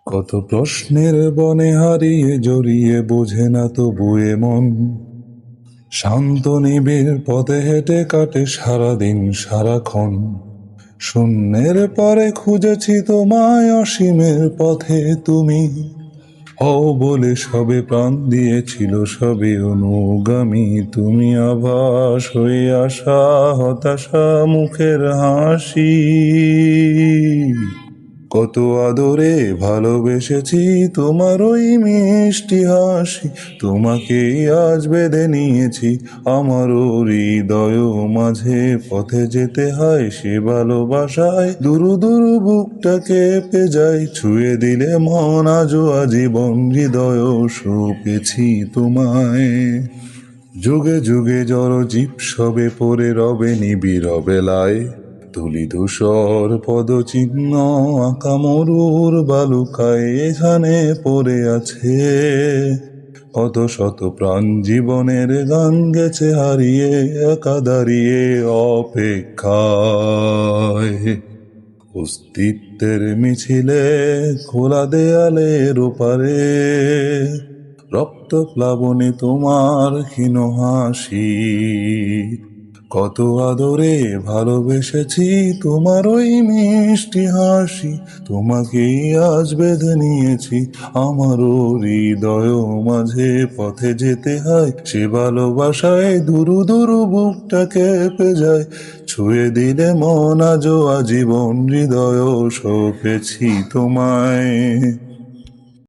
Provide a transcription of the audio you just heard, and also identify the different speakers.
Speaker 1: কত প্রশ্নের বনে হারিয়ে জড়িয়ে বোঝে না তবুয়ে মন। শান্ত নিবিড় পথে হেঁটে কাটে সারাদিন সারাক্ষণ। শূন্যের পরে খুঁজেছি তোমায়, অসীমের পথে তুমি হও বলে সবে প্রাণ দিয়েছিল, সবে অনুগামী তুমি। আভাস হয়ে আসা হতাশা মুখের হাসি। কত আদরে ভালোবেসেছি তোমার ওই মিষ্টি হাসি। তোমাকেই আজ বেঁধে নিয়েছি আমার হৃদয় মাঝে। পথে যেতে হয় সে ভালোবাসায়, দুরু দুরু বুকটা কেঁপে যায়। ছুঁয়ে দিলে মন আজও আজীবন, হৃদয় সঁপেছি তোমায়। যুগে যুগে জড় জীব সবে পড়ে রবে নিবিড় বেলায়। ধুলি ধূসর পদচিহ্ন আঁকা মরুর বালুকায় এখানে পড়ে আছে। কত শত প্রাণ জীবনের গান গেছে হারিয়ে, একা দাঁড়িয়ে অপেক্ষায়। অস্তিত্বের মিছিলে খোলা দেয়ালের ওপারে রক্ত প্লাবনে তোমার ক্ষীণ হাসি। কত আদরে ভালোবেসেছি তোমার ওই মিষ্টি হাসি। তোমাকেই আজ বেঁধে নিয়েছি আমার হৃদয় মাঝে। পথে যেতে হয় সে ভালোবাসায়, দুরু দুরু বুকটা কেঁপে যায়। ছুঁয়ে দিলে মন আজও আজীবন, হৃদয় সঁপেছি তোমায়।